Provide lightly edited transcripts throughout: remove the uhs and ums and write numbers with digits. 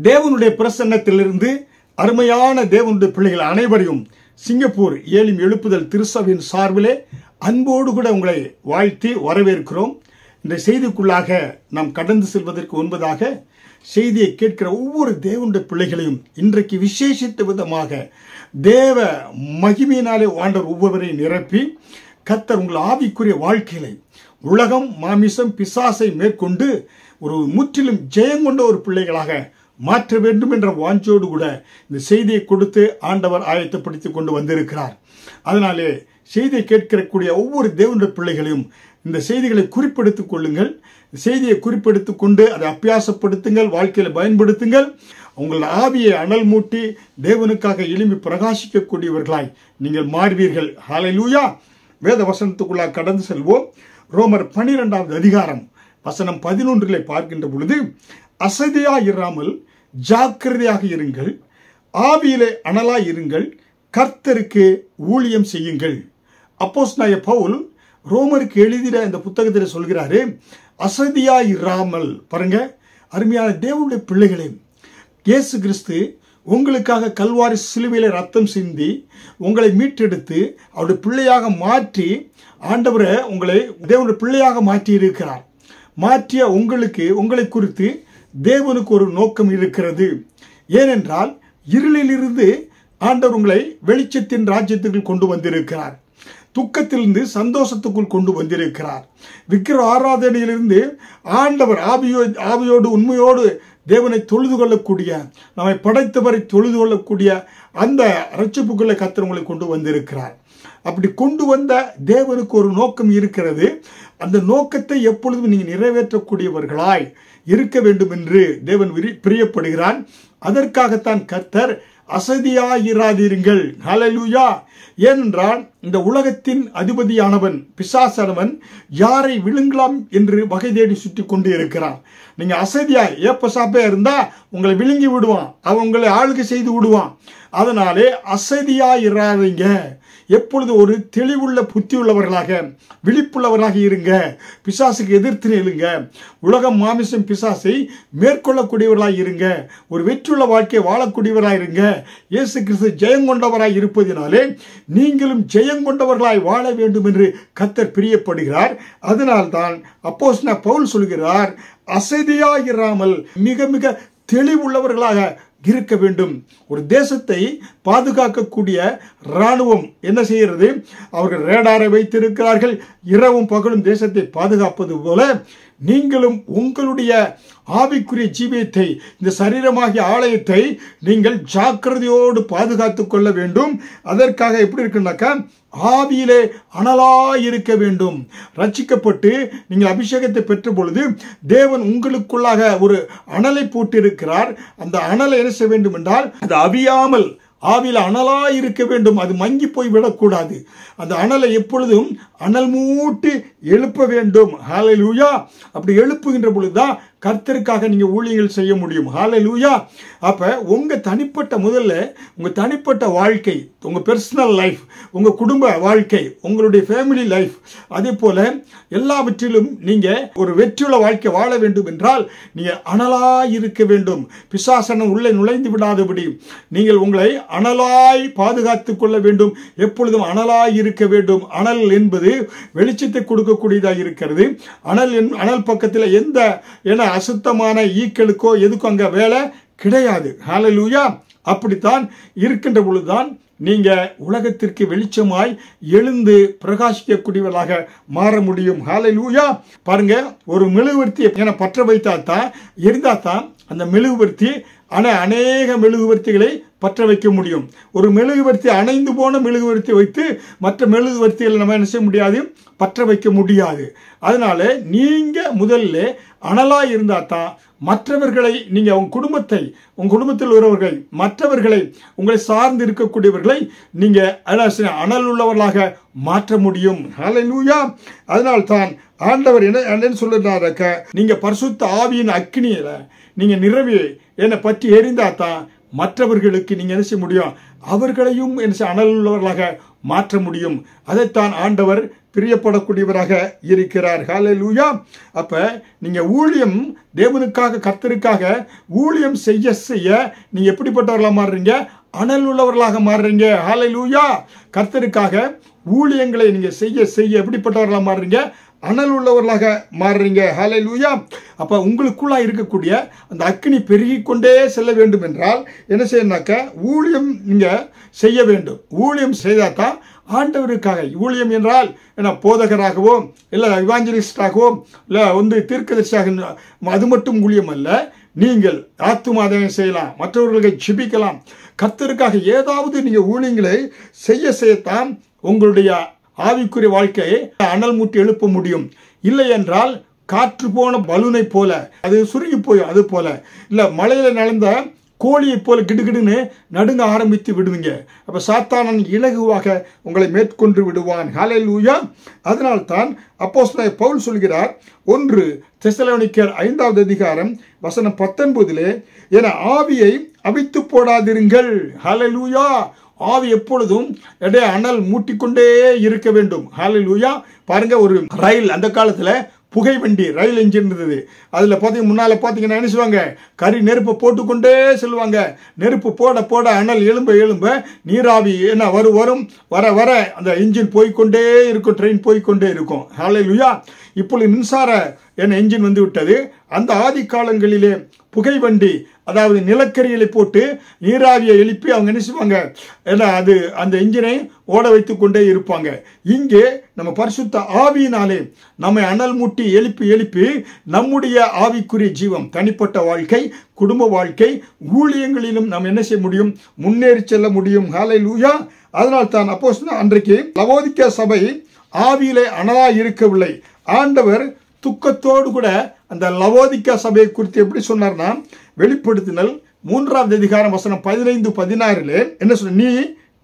தேவனுடைய பிரசன்னத்திலிருந்து அருமையான தேவனுடைய பிள்ளைகள் அனைவரையும் சிங்கப்பூர் ஏலிம் எழுப்புதல் திருச்சபையின் சார்பிலே அன்போடு கூட உங்களை வாழ்த்தி வரவேற்கிறோம். இந்த செய்திக்குள்ளாக நாம் கடந்து செல்வதற்கு முன்பதாக செய்தியை கேட்கிற ஒவ்வொரு தேவனுடைய பிள்ளைகளையும் இன்றைக்கு விசேஷித்த விதமாக தேவ மகிமையினாலே ஆண்டவர் ஒவ்வொருவரையும் நிரப்பி கர்த்தர் உங்கள் ஆவிக்குரிய வாழ்க்கையில உலகம் மாமிசம் பிசாசை மேற்கொண்டு ஒரு முற்றிலும் ஜெயம் கொண்ட ஒரு பிள்ளைகளாக மாற்ற வேண்டும் என்ற வாஞ்சோடு கூட இந்த செய்தியை கொடுத்து ஆண்டவர் ஆயத்தப்படுத்திக் கொண்டு வந்திருக்கிறார். அதனாலே செய்தியை கேட்கக்கூடிய ஒவ்வொரு தேவனுடைய பிள்ளைகளையும் இந்த செய்திகளை குறிப்பெடுத்துக் கொள்ளுங்கள். செய்தியை குறிப்பெடுத்துக் கொண்டு அதை அபியாசப்படுத்துங்கள், வாழ்க்கையில் பயன்படுத்துங்கள். உங்கள் ஆவியை அனல் மூட்டி தேவனுக்காக எழும்பி பிரகாசிக்கக்கூடியவர்களாய் நீங்கள் மாறுவீர்கள். ஹல்லேலூயா. வேத வசனத்துக்குள்ளாக கடந்து செல்வோம். ரோமர் 12வது அதிகாரம் வசனம் 11 பார்க்கின்ற பொழுது, அசதியாயிராமல் ஜாக்கிரதையாக இருங்கள், ஆவியிலே அனலாய் இருங்கள், கர்த்தருக்கு ஊழியம் செய்யுங்கள். அப்போஸ்தலனாகிய பவுல் ரோமருக்கு எழுதின இந்த புத்தகத்தில் சொல்கிறாரு, அசதியாயிராமல். பாருங்க, அருமையான தேவனுடைய பிள்ளைகளே, இயேசு கிறிஸ்து உங்களுக்காக கல்வாரி சிலுவையில ரத்தம் சிந்தி உங்களை மீட்டெடுத்து அவருடைய பிள்ளையாக மாற்றி ஆண்டவரை உங்களை தேவனுடைய பிள்ளையாக மாற்றி இருக்கிறார். மாற்றிய உங்களை குறித்து தேவனுக்கு ஒரு நோக்கம் இருக்கிறது. ஏனென்றால் இருளிலிருந்து ஆண்டவர் உங்களை வெளிச்சத்தின் ராஜ்யத்துக்குள் கொண்டு வந்திருக்கிறார். துக்கத்திலிருந்து சந்தோஷத்துக்குள் கொண்டு வந்திருக்கிறார். விக்கிர ஆராதனையிலிருந்து ஆண்டவர் ஆவியோடு உண்மையோடு தேவனை தொழுது கொள்ளக்கூடிய, நம்மை படைத்தவரை தொழுது கொள்ளக்கூடிய அந்த ரட்சிப்புக்குள்ள கர்த்தர் உங்களை கொண்டு வந்திருக்கிறார். அப்படி கொண்டு வந்த தேவனுக்கு ஒரு நோக்கம் இருக்கிறது. அந்த நோக்கத்தை எப்பொழுதும் நீங்கள் நிறைவேற்றக்கூடியவர்களாய் இருக்க வேண்டும் என்று தேவன் பிரியப்படுகிறான். அதற்காகத்தான் கர்த்தர் அசதியாயிராதீர்கள். ஹல்லேலூயா. ஏனென்றால் இந்த உலகத்தின் அதிபதியானவன் பிசாசானவன் யாரை விழுங்கலாம் என்று வகை தேடி சுற்றி கொண்டு இருக்கிறான். நீங்க அசதியாய் ஏப்பசாப்பே இருந்தா உங்களை விழுங்கி விடுவான், அவன் உங்களை ஆளுகை செய்து விடுவான். அதனாலே அசதியாயிராதீங்க. எப்பொழுது ஒரு தெளிவுள்ள புத்தி உள்ளவர்களாக விழிப்புள்ளவர்களாக இருங்க. பிசாசுக்கு எதிர்த்து நில்லுங்க. உலகம் மாமிசம் பிசாசை மேற்கொள்ளக்கூடியவர்களாக இருங்க. ஒரு வெற்றியுள்ள வாழ்க்கையை வாழக்கூடியவராக இருங்க. இயேசு கிறிஸ்து ஜெயம் கொண்டவராய் இருப்பதினாலே நீங்களும் ஜெயம் கொண்டவர்களாய் வாழ வேண்டும் என்று கர்த்தர் பிரியப்படுகிறார். அதனால்தான் அப்போஸ்தலனாகிய பவுல் சொல்கிறார், அசதியாயிராமல் மிக மிக தெளிவுள்ளவர்களாக இருக்க வேண்டும். ஒரு தேசத்தை பாதுகாக்கக்கூடிய ராணுவம் என்ன செய்கிறது? அவர்கள் ரேடாரை வைத்திருக்கிறார்கள். இரவும் பகலும் தேசத்தை பாதுகாப்பது போல நீங்களும் உங்களுடைய ஆவிக்குரிய ஜீவியத்தை, இந்த சரீரமாகிய ஆலயத்தை நீங்கள் ஜாக்கிரதையோடு பாதுகாத்துக் கொள்ள வேண்டும். அதற்காக எப்படி இருக்குன்னாக்கா, ஆவியிலே அனலாய் இருக்க வேண்டும். ரட்சிக்கப்பட்டு நீங்கள் அபிஷேகத்தை பெற்ற பொழுது தேவன் உங்களுக்குள்ளாக ஒரு அனலை போட்டிருக்கிறார். அந்த அனலை என்ன செய்ய வேண்டும் என்றால், அது அவியாமல் ஆவியில் அனலாய் இருக்க வேண்டும். அது மங்கி போய் விடக்கூடாது. அந்த அனலை எப்பொழுதும் அனல் மூட்டி எழுப்ப வேண்டும். ஹல்லேலூயா. அப்படி எழுப்புகின்ற பொழுதுதான் கர்த்தருக்காக நீங்க ஊழியங்கள் செய்ய முடியும். ஹல்லேலூயா. அப்ப உங்க தனிப்பட்ட முதல்ல உங்க தனிப்பட்ட வாழ்க்கை, உங்க பர்சனல் லைஃப், உங்க குடும்ப வாழ்க்கை, உங்களுடைய ஃபேமிலி லைஃப், அதே போல எல்லாவற்றிலும் நீங்க ஒரு வெற்றியுள்ள வாழ்க்கை வாழ வேண்டும் என்றால் நீங்க அனலாய் இருக்க வேண்டும். பிசாசனம் உள்ளே நுழைந்து விடாதபடி நீங்கள் உங்களை அனலாய் பாதுகாத்துக் கொள்ள வேண்டும். எப்பொழுதும் அனலாய் இருக்க வேண்டும். அனல் என்பது வெளிச்சத்தை கொடுக்கக்கூடியதாக இருக்கிறது. அனல் பக்கத்தில் எந்த அசுத்தமான ஈக்களுக்கோ எதுக்கும் அங்க வேலை கிடையாது. ஹல்லேலூயா. அப்படித்தான் இருக்கின்ற பொழுதுதான் நீங்க உலகத்திற்கு வெளிச்சமாய் எழுந்து பிரகாசிக்கக்கூடியவர்களாக மாற முடியும். ஹல்லேலூயா. பாருங்க, ஒரு மெழுகுவர்த்தியை பற்ற வைத்தாத்தான் எரிந்தாத்தான் அந்த மெழுகுவர்த்தி அநேக மெழுகுவர்த்திகளை பற்ற வைக்க முடியும். ஒரு மெழுகுவர்த்தி அணைந்து போன மெழுகுவர்த்தி வைத்து மற்ற மெழுகுவர்த்திகளை நம்ம என்ன செய்ய முடியாது, பற்ற வைக்க முடியாது. அதனால நீங்க முதல்ல அனலாய் இருந்தா தான் மற்றவர்களை, நீங்க உங்க குடும்பத்தில் உள்ளவர்கள், மற்றவர்களை, உங்களை சார்ந்து இருக்கக்கூடியவர்களை நீங்க அனல் உள்ளவர்களாக மாற்ற முடியும். ஹல்லேலூயா. அதனால் தான் ஆண்டவர் என்ன சொல்றாருக்க, நீங்க பரிசுத்த ஆவியின் அக்கினியில நீங்க நிரவி என்னை பற்றி எரிந்தா தான் மற்றவர்களுக்கு நீங்க என்ன செய்ய முடியும், அவர்களையும் என்ன அனல் உள்ளவர்களாக மாற்ற முடியும். அதைத்தான் ஆண்டவர் பிரியப்படக்கூடியவராக இருக்கிறார். ஹல்லேலூயா. அப்ப நீங்க ஊழியம் தேவனுக்காக கர்த்தருக்காக ஊழியம் செய்ய செய்ய நீங்க எப்படிப்பட்டவர்களா மாறுறீங்க? அனல் உள்ளவர்களாக மாறுறீங்க. ஹல்லேலூயா. கர்த்தருக்காக ஊழியங்களை நீங்க செய்ய செய்ய எப்படிப்பட்டவர்களா மாறுறீங்க? அனல் உள்ளவர்களாக மாறுறீங்க. ஹல்லேலூயா. அப்ப உங்களுக்குள்ளா இருக்கக்கூடிய அந்த அக்கினி பெருகி கொண்டே செல்ல வேண்டும் என்றால் என்ன செய்யணும்னாக்க ஊழியம் நீங்க செய்ய வேண்டும். ஊழியம் செய்தாதான் ஆண்டவருக்காக. ஊழியம் என்றால் என்ன, போதகராகவோ இல்லை இவாஞ்சலிஸ்டாகவோ இல்லை தீர்க்கதரிசியாக, அது மட்டும் ஊழியம் அல்ல. நீங்கள் ஆத்துமாதம் செய்யலாம், மற்றவர்களை ஜெபிக்கலாம். கர்த்தருக்காக ஏதாவது நீங்க ஊழியங்களை செய்யத்தான் உங்களுடைய ஆவிக்குரிய வாழ்க்கையை அனல் மூட்டி எழுப்ப முடியும். இல்லை என்றால் காற்று போன பலூனை போல அது சுருங்கி போயும். அது போல இல்ல மலையில நடந்த கோழியை போல கிடுகிடுன்னு நடுங்க ஆரம்பித்து விடுவீங்க. அப்ப சாத்தானன் இலகுவாக உங்களை மேற்கொண்டு விடுவான். ஹல்லேலூயா. அதனால்தான் அப்போஸ்தலனாகிய பவுல் சொல்கிறார், 1 தெசலோனிக்கர் 5வது அதிகாரம் வசனம் 19 என ஆவியை அவித்து போடாதிருங்கள். ஹல்லேலூயா. ஆவி எப்பொழுதும் அனல் மூட்டிக்கொண்டே இருக்க வேண்டும். ஹல்லேலூயா. பாருங்க, ஒரு ரயில் அந்த காலத்துல புகை வண்டி ரயில் என்ஜின் இருந்தது. அதில் பார்த்தீங்க முன்னால் பார்த்தீங்கன்னா என்ன செய்வாங்க? கறி நெருப்பை போட்டுக்கொண்டே செல்வாங்க. நெருப்பு போட போட அனல் எழும்ப எழும்ப நீராவி என்ன வரும் வர வர அந்த இன்ஜின் போய்கொண்டே இருக்கும், ட்ரெயின் போய்கொண்டே இருக்கும். ஹல்லேலூயா. இப்பொழுது மின்சார என்ஜின் வந்து விட்டது. அந்த ஆதி காலங்களிலே புகை வண்டி, அதாவது நிலக்கரிகளை போட்டு நீராவியை எழுப்பி அவங்க என்ன செய்வாங்க? அது அந்த இன்ஜினை ஓட வைத்து கொண்டே இருப்பாங்க. இங்கே நம்ம பரிசுத்த ஆவியினாலே நம்மை அனல் மூட்டி எழுப்பி எழுப்பி நம்முடைய ஆவிக்குரிய ஜீவம், தனிப்பட்ட வாழ்க்கை, குடும்ப வாழ்க்கை, ஊழியங்களிலும் நாம் என்ன செய்ய முடியும்? முன்னேறி செல்ல முடியும். ஹல்லேலூயா. அதனால் தான் அப்போஸ்தலன் அன்றைக்கு லவோதிக்கேயா சபை ஆவியிலே அனலா இருக்கவில்லை. ஆண்டவர் துக்கத்தோடு கூட அந்த லவோதிக்கேயா சபையை குறித்து எப்படி சொன்னார்னா, வெளிப்படுத்தினல் 3வது அதிகாரம் வசனம் 15-16 என்ன சொன்ன? நீ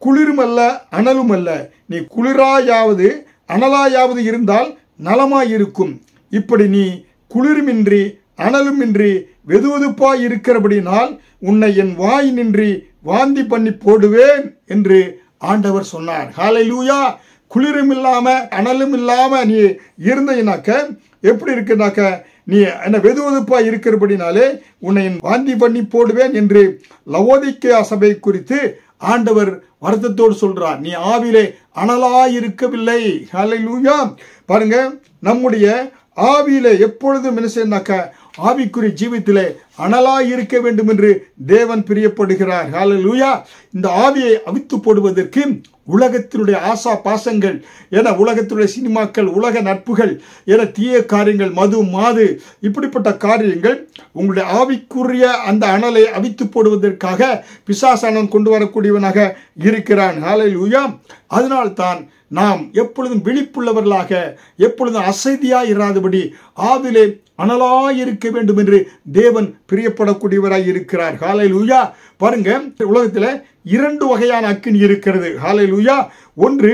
குளிரும் அல்ல அனலும் அல்ல, நீ குளிராயாவது அனலாயாவது இருந்தால் நலமாயிருக்கும். இப்படி நீ குளிருமின்றி அனலுமின்றி வெதுவெதுப்பாய் இருக்கிறபடினால் உன்னை என் வாய் நின்றி வாந்தி பண்ணி போடுவேன் என்று ஆண்டவர் சொன்னார். ஹல்லேலூயா. குளிரும் இல்லாம அனலும் இல்லாம நீ இருந்தீனாக்க எப்படி இருக்குனாக்க, நீ என்ன வெதுவெதுப்பா இருக்கிறபடினாலே உன்னை வாந்தி பண்ணி போடுவேன் என்று லவோதிக்கேயா சபை குறித்து ஆண்டவர் வருத்தத்தோடு சொல்றார். நீ ஆவிலே அனலாயிருக்கவில்லை. ஹல்லேலூயா. பாருங்க, நம்முடைய ஆவியிலே எப்பொழுதும் என்ன செய்யனாக்க ஆவிக்குரிய ஜீவித்திலே அனலாய் இருக்க வேண்டும் என்று தேவன் பிரியப்படுகிறார். ஹல்லேலூயா. இந்த ஆவியை அவித்து போடுவதற்கு உலகத்தினுடைய ஆசா பாசங்கள் என, உலகத்தினுடைய சினிமாக்கள், உலக நட்புகள் என, தீய காரியங்கள், மது மாது இப்படிப்பட்ட காரியங்கள் உங்களுடைய ஆவிக்குரிய அந்த அனலை அவித்து போடுவதற்காக பிசாசானவன் கொண்டு வரக்கூடியவனாக இருக்கிறான். ஹல்லேலூயா. அதனால்தான் நாம் எப்பொழுதும் விழிப்புள்ளவர்களாக, எப்பொழுதும் அசதியாய் இராதபடி ஆவிலே அனலாய் இருக்க வேண்டும் என்று தேவன் பிரியப்படக்கூடியவராய் இருக்கிறார். ஹல்லேலூயா. பாருங்க, உலகத்துல 2 வகையான அக்கினி இருக்கிறது. ஹல்லேலூயா. ஒன்று,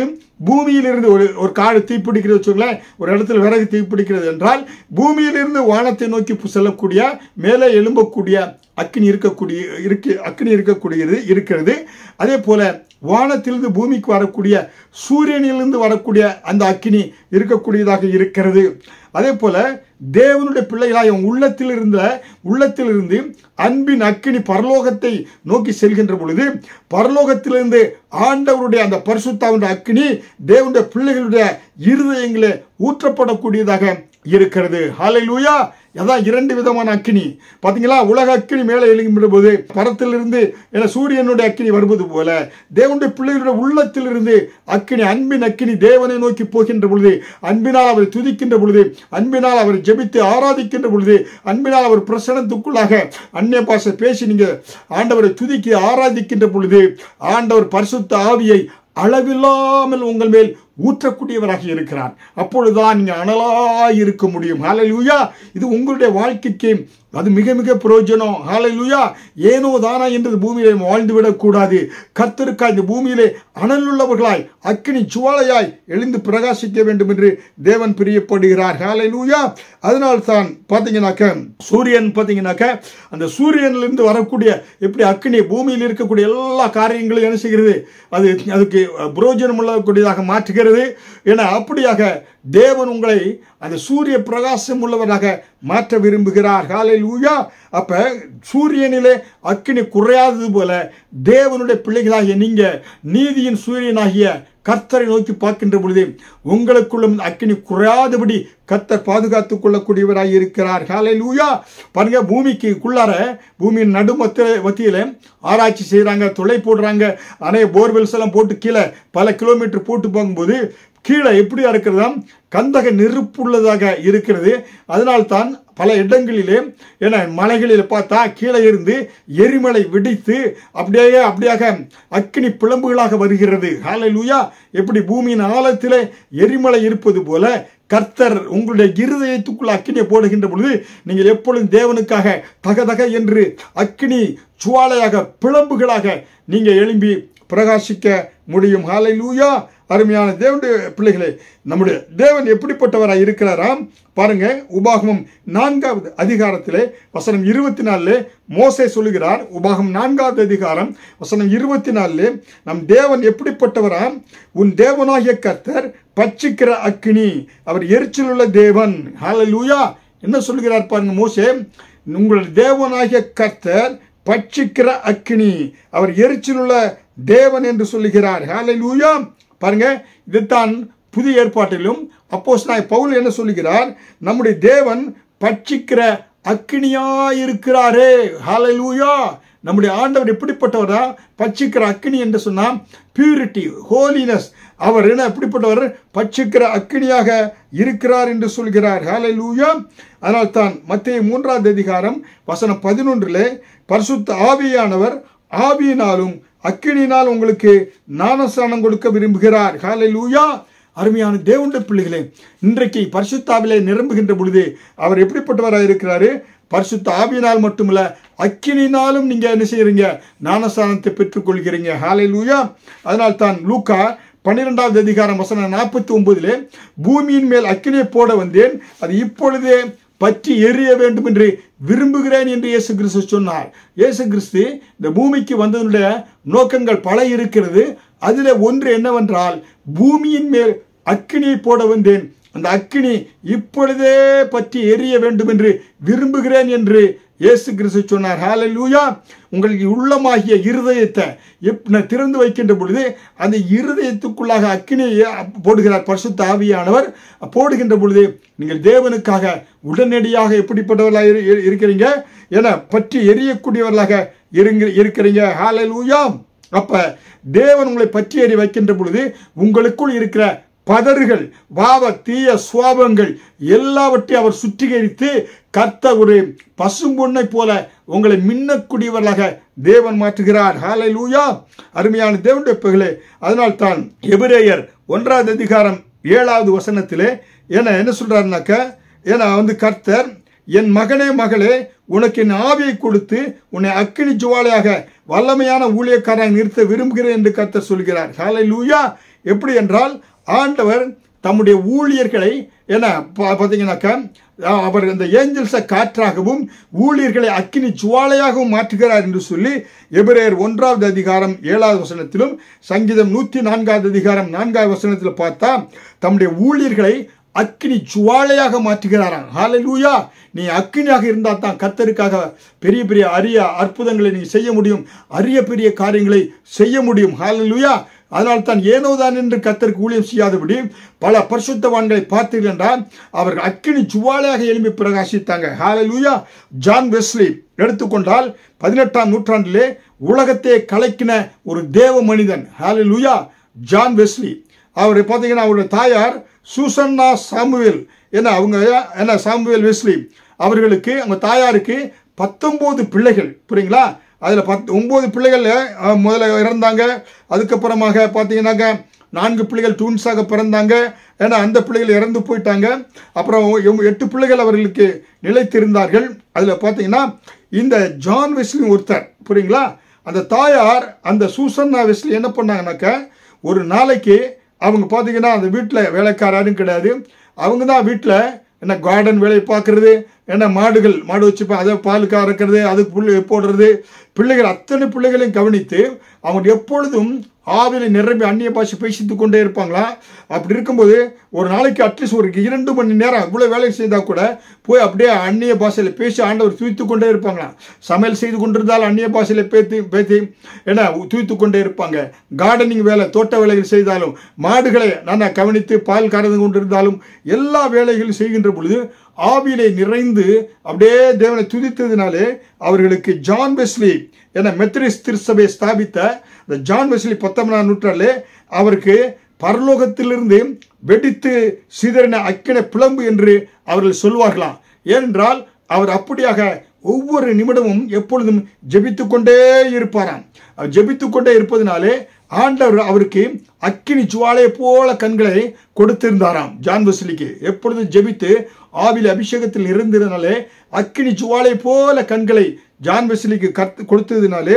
பூமியிலிருந்து ஒரு காடு தீப்பிடிக்கிறது வச்சுங்களேன், ஒரு இடத்துல விறகு தீப்பிடிக்கிறது என்றால் பூமியிலிருந்து வானத்தை நோக்கி செல்லக்கூடிய, மேலே எழும்பக்கூடிய அக்கினி இருக்கக்கூடியது இருக்கிறது. அதே போல வானத்திலிருந்து பூமிக்கு வரக்கூடிய, சூரியனிலிருந்து வரக்கூடிய அந்த அக்கினி இருக்கக்கூடியதாக இருக்கிறது. அதே போல தேவனுடைய பிள்ளைகளாய் உள்ளத்திலிருந்து அன்பின் அக்கினி பரலோகத்தை நோக்கி செல்கின்ற பொழுது, பரலோகத்திலிருந்து ஆண்டவருடைய அந்த பரிசுத்தாவின் அக்கினி தேவனுடைய பிள்ளைகளுடைய இருதயங்களே ஊற்றப்படக்கூடியதாக இருக்கிறது. ஹல்லேலூயா. அதான் 2 விதமான அக்கினி. பாத்தீங்களா? உலக அக்கினி மேலே எழுகின்ற போது பரத்திலிருந்து சூரியனுடைய அக்கினி வருவது போல தேவனுடைய பிள்ளைகளுடைய உள்ளத்திலிருந்து அக்கினி, அன்பின் அக்கினி தேவனை நோக்கி போகின்ற பொழுது, அன்பினால் அவரை துதிக்கின்ற பொழுது, அன்பினால் அவரை ஜெபித்து ஆராதிக்கின்ற பொழுது, அன்பினால் அவர் பிரசன்னத்துக்குள்ளாக அந்நிய பாஷை பேசி நீங்க ஆண்டவரை துதிக்கி ஆராதிக்கின்ற பொழுது, ஆண்டவர் பரிசுத்த ஆவியை அளவில்லாமல் உங்கள் மேல் ஊற்றக்கூடியவராக இருக்கிறார். அப்பொழுதுதான் நீங்க அனலாய் இருக்க முடியும். ஹல்லேலூயா. இது உங்களுடைய வாழ்க்கைக்கு அது மிக மிக பிரயோஜனம். ஹல்லேலூயா. ஏனோ தானா என்று பூமியிலே வாழ்ந்து விடக்கூடாது. கர்த்தருக்காய் இந்த பூமியிலே அனலுள்ளவர்களாய் அக்கினி ஜுவாலையாய் எழுந்து பிரகாசிக்க வேண்டும் என்று தேவன் பிரியப்படுகிறார். ஹல்லேலூயா. அதனால் தான் பார்த்தீங்கன்னாக்க சூரியன் பார்த்தீங்கன்னாக்க அந்த சூரியனிலிருந்து வரக்கூடிய எப்படி அக்கினி பூமியில் இருக்கக்கூடிய எல்லா காரியங்களையும் என்ன செய்கிறது? அதுக்கு பிரயோஜனம் உள்ளக்கூடியதாக மாற்றுகிறது. இருக்கிறது என அப்படியாக தேவன் உங்களை அந்த சூரிய பிரகாசம் உள்ளவராக மாற்ற விரும்புகிறார். ஹல்லேலூயா. அப்ப சூரியனிலே அக்கினி குறையாதது போல தேவனுடைய பிள்ளைகளாகிய நீங்க நீதியின் சூரியனாகிய கர்த்தரை நோக்கி பார்க்கின்ற பொழுது உங்களுக்குள்ளும் அக்கினி குறையாதபடி கர்த்தர் பாதுகாத்துக் கொள்ளக்கூடியவராய் இருக்கிறார். ஹல்லேலூயா. பாருங்க, பூமிக்குள்ளார பூமியின் மத்தியில ஆராய்ச்சி செய்யறாங்க, துளை போடுறாங்க, அநேக போர்வெல்ஸ் எல்லாம் போட்டு கீழே பல கிலோமீட்டர் போட்டு போகும்போது கீழே எப்படியா இருக்கிறதா, கந்தக நெருப்புள்ளதாக இருக்கிறது. அதனால்தான் பல இடங்களிலே மலைகளில் பார்த்தா கீழே இருந்து எரிமலை வெடித்து அப்படியாக அக்கினி பிளம்புகளாக வருகிறது. ஹல்லேலூயா. எப்படி பூமியின் ஆழத்திலே எரிமலை இருப்பது போல கர்த்தர் உங்களுடைய இருதயத்துக்குள்ள அக்கினியை போடுகின்ற பொழுது நீங்கள் எப்பொழுதும் தேவனுக்காக தகதக என்று அக்கினி ஜுவாலையாக பிளம்புகளாக நீங்க எழும்பி பிரகாசிக்க முடியும். ஹல்லேலூயா. அருமையான தேவனுடைய பிள்ளைகளே, நம்முடைய தேவன் எப்படிப்பட்டவராய் இருக்கிறாராம் பாருங்க. உபாகமம் 4வது அதிகாரத்திலே வசனம் 24 மோசே சொல்லுகிறார். உபாகமம் 4வது அதிகாரம் வசனம் 24 நம் தேவன் எப்படிப்பட்டவராம், உன் தேவனாகிய கர்த்தர் பட்சிக்கிற அக்கினி, அவர் எரிச்சல் உள்ள தேவன். ஹல்லேலூயா. என்ன சொல்லுகிறார் பாருங்க மோசே, உங்களுடைய தேவனாகிய கர்த்தர் பட்சிக்கிற அக்கினி, அவர் எரிச்சல் உள்ள தேவன் என்று சொல்லுகிறார். ஹல்லேலூயா. பாருங்க, இதுதான் புதிய ஏற்பாட்டிலும் அப்போஸ்தலனாகிய பவுல் என்ன சொல்லுகிறார், நம்முடைய தேவன் பட்சிக்கிற அக்கினியாயிருக்கிறாரே. ஹல்லேலூயா. நம்முடைய ஆண்டவர் எப்படிப்பட்டவரா, பட்சிக்கிற அக்கினி என்று சொன்னா பியூரிட்டி, ஹோலினஸ். அவர் என்ன எப்படிப்பட்டவர், பட்சிக்கிற அக்கினியாக இருக்கிறார் என்று சொல்கிறார். ஹல்லேலூயா. அதனால் தான் மத்தேயு 3வது அதிகாரம் வசனம் 11 பரிசுத்த ஆவியானவர் ஆவியினாலும் அக்கினியினால் உங்களுக்கு ஞானஸ்நானம் கொடுக்க விரும்புகிறார். ஹல்லேலூயா. அருமையான தேவனுடைய பிள்ளைகளே, இன்றைக்கு பரிசுத்த ஆவியிலே நிரம்புகின்ற பொழுது அவர் எப்படிப்பட்டவராக இருக்கிறாரு, பரிசுத்த ஆவியினால் மட்டுமல்ல அக்கினியினாலும் நீங்க என்ன செய்யறீங்க, ஞானஸ்நானத்தை பெற்றுக் கொள்கிறீங்க. ஹல்லேலூயா. அதனால் தான் லூக்கா 12வது அதிகாரம் வசனம் 49 பூமியின் மேல் அக்கினியை போட வந்தேன், அது இப்பொழுதே பற்றி எரிய வேண்டும் என்று விரும்புகிறேன் என்று இயேசு கிறிஸ்து சொன்னார். இயேசு கிறிஸ்து இந்த பூமிக்கு வந்ததனுடைய நோக்கங்கள் பல இருக்கிறது. அதில் ஒன்று என்னவென்றால், பூமியின் மேல் அக்கினியை போட வந்தேன், அந்த அக்கினி இப்பொழுதே பற்றி எரிய வேண்டும் என்று விரும்புகிறேன் என்று இயேசு கிறிஸ்து சொன்னார். ஹல்லேலூயா. உங்களுக்கு உள்ளமாகிய இருதயத்தை திறந்து வைக்கின்ற பொழுது அந்த இருதயத்துக்குள்ளாக அக்கினியை போடுகிறார் பரிசுத்த ஆவியானவர். போடுகின்ற பொழுது நீங்கள் தேவனுக்காக உடனடியாக எப்படிப்பட்டவர்களாக இருக்கிறீங்க என பற்றி எரியக்கூடியவர்களாக இருக்கிறீங்க. ஹல்லேலூயா. அப்ப தேவன் உங்களை பற்றி எறி வைக்கின்ற பொழுது உங்களுக்குள் இருக்கிற பதறுகள், பாவ தீய சுவாபங்கள் எல்லாவற்றையும் அவர் சுத்திகரித்து கர்த்தர் ஒரு பசும்பொன்னை போல உங்களை மின்னக்கூடியவர்களாக தேவன் மாற்றுகிறார். ஹல்லேலூயா. அருமையான தேவனுடைய பிள்ளைகளே, அதனால் தான் எபிரேயர் 1வது அதிகாரம் 7வது வசனத்திலே என்ன சொல்றாருனாக்க, கர்த்தர் என் மகனே மகளே உனக்கு என் ஆவியை கொடுத்து உன்னை அக்கினி ஜுவாலையாக வல்லமையான ஊழியக்காரராக நிறுத்த விரும்புகிறேன் என்று கர்த்தர் சொல்கிறார். ஹல்லேலூயா. எப்படி என்றால், ஆண்டவர் தம்முடைய ஊழியர்களை பார்த்தீங்கன்னாக்கா அவர் அந்த ஏஞ்சல்ஸை காற்றாகவும் ஊழியர்களை அக்கினி ஜுவாலையாகவும் மாற்றுகிறார் என்று சொல்லி எபிரேயர் 1வது அதிகாரம் 7வது வசனத்திலும் சங்கீதம் 104வது அதிகாரம் 4வது வசனத்தில் பார்த்தா தம்முடைய ஊழியர்களை அக்கினி ஜுவாலையாக மாற்றுகிறாராம். ஹல்லேலூயா. நீ அக்கினியாக இருந்தால் தான் கர்த்தருக்காக பெரிய பெரிய அரிய அற்புதங்களை நீ செய்ய முடியும், அரிய பெரிய காரியங்களை செய்ய முடியும். ஹல்லேலூயா. அதனால் தான் ஏனோதான் என்று கர்த்தருக்கு ஊழியம் செய்யாதபடி பல பரிசுத்தவான்களை பார்த்தீர்கள் என்றால் அவர்கள் அக்கினி ஜுவாலையாக எழும்பி பிரகாசித்தாங்க. ஹல்லேலூயா. ஜான் வெஸ்லி எடுத்துக்கொண்டால் 18ஆம் நூற்றாண்டிலே உலகத்தை கலக்கின ஒரு தேவ மனிதன். ஹல்லேலூயா. John Wesley. அவர் பார்த்தீங்கன்னா அவருடைய தாயார் சூசன்னா சாமுவேல், சாமுவேல் வெஸ்லி. அவர்களுக்கு அவங்க தாயாருக்கு 19 பிள்ளைகள். புரியுங்களா? அதில் 9 பிள்ளைகள் முதல்ல இறந்தாங்க. அதுக்கப்புறமாக பார்த்தீங்கன்னாக்க 4 பிள்ளைகள் ட்வின்ஸாக பிறந்தாங்க. அந்த பிள்ளைகள் இறந்து போயிட்டாங்க. அப்புறம் 8 பிள்ளைகள் அவர்களுக்கு நிலைத்திருந்தார்கள். அதில் பார்த்தீங்கன்னா இந்த ஜான் வெஸ்லி ஒருத்தர். புரியுங்களா? அந்த தாயார் அந்த சூசன்னா வெஸ்லி என்ன பண்ணாங்கன்னாக்க, ஒரு நாளைக்கு அவங்க பார்த்தீங்கன்னா அந்த வீட்டில் வேலைக்காரரும் கிடையாது, அவங்க தான் வீட்டில் கார்டன் வேலையை பார்க்கறது, மாடு வச்சுப்பேன், அதை பால் கறக்கிறது, அதுக்கு புல் போடுறது, பிள்ளைகள் அத்தனை பிள்ளைகளையும் கவனித்து அவங்க எப்பொழுதும் ஆவியில நிரம்பி அந்நிய பாஷை பேசித்துக் கொண்டே இருப்பாங்களா? அப்படி இருக்கும்போது ஒரு நாளைக்கு அட்லீஸ்ட் ஒரு 2 மணி நேரம் இவ்வளவு வேலை செய்தா கூட போய் அப்படியே அந்நிய பாஷையில பேசி ஆண்டவர் துதித்துக் கொண்டே இருப்பாங்களாம். சமையல் செய்து கொண்டிருந்தால் அந்நிய பாஷையில பேசி என்ன துதித்துக் கொண்டே இருப்பாங்க. கார்டனிங் வேலை, தோட்ட வேலைகள் செய்தாலும், மாடுகளை நான் கவனித்து பால் கறந்து கொண்டிருந்தாலும், எல்லா வேலைகளும் செய்கின்ற பொழுது ஆவியிலே நிறைந்து அப்படியே தேவனை துதித்ததினாலே அவர்களுக்கு ஜான் வெஸ்லி என மெத்தடிஸ்ட் திருச்சபை ஸ்தாபித்த இந்த ஜான் வெஸ்லி 19ஆம் நூற்றாண்டிலே அவருக்கு பரலோகத்திலிருந்து வெடித்து சிதறின அக்கினி பிளம்பு என்று அவர்கள் சொல்வார்களாம். ஏனென்றால் அவர் அப்படியாக ஒவ்வொரு நிமிடமும் எப்பொழுதும் ஜெபித்துக் கொண்டே இருப்பாராம். அவர் ஜெபித்துக் கொண்டே இருப்பதனாலே ஆண்டவர் அவருக்கு அக்கினி ஜுவாலையை போல கண்களை கொடுத்திருந்தாராம். ஜான் வெஸ்லிக்கு எப்பொழுதும் ஜெபித்து ஆவில அபிஷேகத்தில் இருந்ததினாலே அக்கினி ஜுவாலை போல கண்களை ஜான் வெஸ்லிக்கு கொடுத்ததினாலே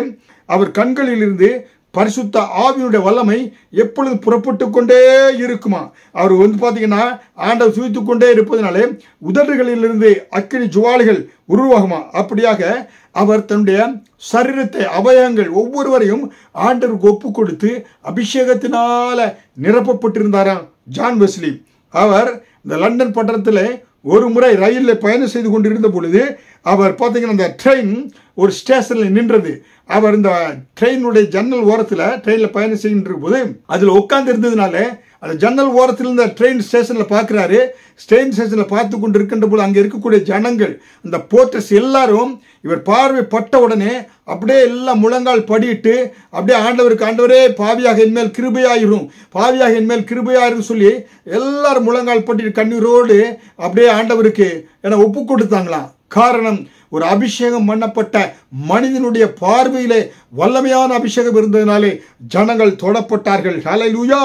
அவர் கண்களில் இருந்து பரிசுத்த ஆவியுடைய வல்லமை எப்பொழுதும் புறப்பட்டு கொண்டே இருக்குமா. அவர் பாத்தீங்கன்னா ஆண்டவர் சுவித்துக் கொண்டே இருப்பதனாலே உதடுகளிலிருந்து அக்கினி ஜுவாலைகள் உருவாகுமா. அப்படியாக அவர் தன்னுடைய சரீரத்தை அவயங்கள் ஒவ்வொருவரையும் ஆண்டவருக்கு ஒப்பு கொடுத்து அபிஷேகத்தினால நிரப்பப்பட்டிருந்தாராம் ஜான் வெஸ்லி. அவர் இந்த லண்டன் பட்டணத்தில் ஒரு முறை ரயிலில் பயணம் செய்து கொண்டிருந்த பொழுது அவர் பார்த்தீங்கன்னா அந்த ட்ரெயின் ஒரு ஸ்டேஷனில் நின்றது. அவர் இந்த ட்ரெயினுடைய ஜன்னல் ஓரத்தில் ட்ரெயினில் பயணம் செய்கின்ற போது அதில் உட்கார்ந்து இருந்ததுனால அந்த ஜன்னல் ஓரத்தில் இருந்த ட்ரெயின் ஸ்டேஷனில் பார்க்குறாரு. ட்ரெயின் ஸ்டேஷனில் பார்த்து கொண்டு இருக்கின்ற போது அங்கே இருக்கக்கூடிய ஜனங்கள், அந்த போர்ட்டர்ஸ் எல்லாரும் இவர் பார்வை பட்ட உடனே அப்படியே எல்லாம் முழங்கால் படிட்டு அப்படியே ஆண்டவருக்கு, ஆண்டவரே பாவியாக என்மேல் கிருபையாயிரும், பாவியாக என்மேல் கிருபையாயிரும் சொல்லி எல்லாரும் முழங்கால் பட்டிட்டு கண்ணீரோடு அப்படியே ஆண்டவருக்கு என ஒப்பு கொடுத்தாங்களாம். காரணம், ஒரு அபிஷேகம் பண்ணப்பட்ட மனிதனுடைய பார்வையிலே வல்லமையான அபிஷேகம் இருந்ததினாலே ஜனங்கள் தொடப்பட்டார்கள். ஹல்லேலூயா.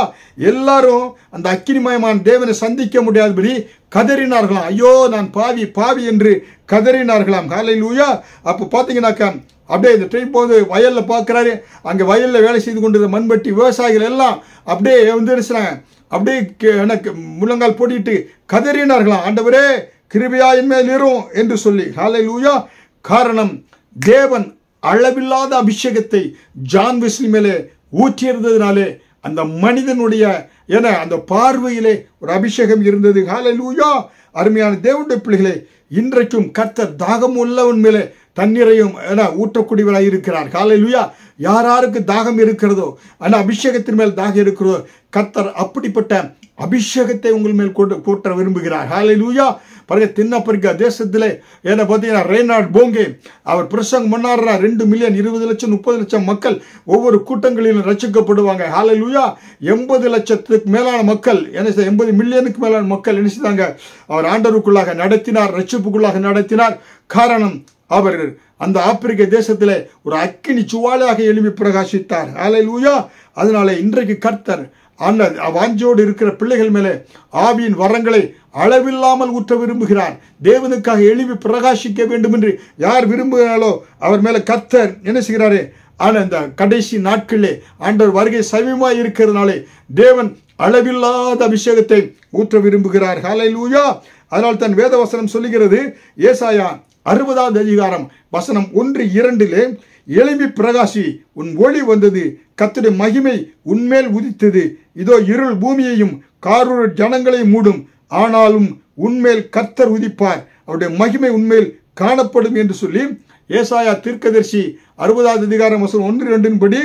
எல்லாரும் அந்த அக்கினிமயமான தேவனை சந்திக்க முடியாதபடி கதறினார்களாம். ஐயோ நான் பாவி பாவி என்று கதறினார்களாம். ஹல்லேலூயா. அப்போ பார்த்தீங்கன்னாக்கா அப்படியே இந்த ட்ரெயின் போது வயல்ல பார்க்குறாரு. அங்கே வயலில் வேலை செய்து கொண்டிருந்த மண்பட்டி விவசாயிகள் எல்லாம் அப்படியே வந்துருச்சுனாங்க. அப்படியே எனக்கு முழங்கால் போட்டிட்டு கதறினார்களாம், ஆண்டவரே கிருபையா என்மேல் இரும் என்று சொல்லி. ஹல்லேலூயா. காரணம், தேவன் அளவில்லாத அபிஷேகத்தை ஜான் வெஸ்லி மேலே ஊற்றியிருந்ததினாலே அந்த மனிதனுடைய அந்த பார்வையிலே ஒரு அபிஷேகம் இருந்தது. ஹல்லேலூயா. அருமையான தேவனுடைய பிள்ளைகளே, இன்றைக்கும் கர்த்தர் தாகம் உள்ளவன் மேலே தண்ணீரையும் ஊற்றக்கூடியவராக இருக்கிறார். ஹல்லேலூயா. யாராருக்கு தாகம் இருக்கிறதோ, ஆனால் அபிஷேகத்தின் மேல் தாகம் இருக்கிறதோ, கர்த்தர் அப்படிப்பட்ட அபிஷேகத்தை உங்கள் மேல் கூட்ட விரும்புகிறார். ஹல்லேலூயா. பாருங்க, தென்னாப்பிரிக்கா தேசத்திலே பார்த்தீங்கன்னா ரெய்னார்ட் போங்கே அவர் பிரசங்கம் பண்ணாருன்னா 2 மில்லியன் 20 லட்சம் 30 லட்சம் மக்கள் ஒவ்வொரு கூட்டங்களிலும் ரட்சிக்கப்படுவாங்க. ஹல்லேலூயா. 80 லட்சத்துக்கு மேலான மக்கள் 80 மில்லியனுக்கு மேலான மக்கள் நினைச்சாங்க அவர் ஆண்டவருக்குள்ளாக நடத்தினார், ரட்சிப்புக்குள்ளாக நடத்தினார். காரணம், அவர் அந்த ஆப்பிரிக்க தேசத்திலே ஒரு அக்கினி சுவாலையாக எழுப்பி பிரகாசித்தார். ஹல்லேலூயா. அதனால இன்றைக்கு கர்த்தர் வாஞ்சோடு இருக்கிற பிள்ளைகள் மேலே ஆவியின் வரங்களை அளவில்லாமல் ஊற்ற விரும்புகிறார். தேவனுக்காக எழுப்பி பிரகாசிக்க வேண்டும் என்று யார் விரும்புகிறாரோ அவர் மேல கர்த்தர் என்ன செய்கிறாரு? ஆனால் இந்த கடைசி நாட்களிலே ஆண்டவர் வருகை சமீபமாய் இருக்கிறதுனாலே தேவன் அளவில்லாத அபிஷேகத்தை ஊற்ற விரும்புகிறார். ஹல்லேலூயா. அதனால் தன் வேத வசனம் சொல்லுகிறது, ஏசாயா 60ஆம் அதிகாரம் வசனம் 1-2 எழும்பி பிரகாசி, உன் ஒளி வந்தது, கர்த்தருடைய மகிமை உன்மேல் உதித்தது. இதோ இருள் பூமியையும் காரூர் ஜனங்களையும் மூடும், ஆனாலும் உன்மேல் கர்த்தர் உதிப்பார், அவருடைய மகிமை உன்மேல் காணப்படும் என்று சொல்லி ஏசாயா தீர்க்கதரிசி 60ஆம் அதிகாரம் வசனம் 1-2 படி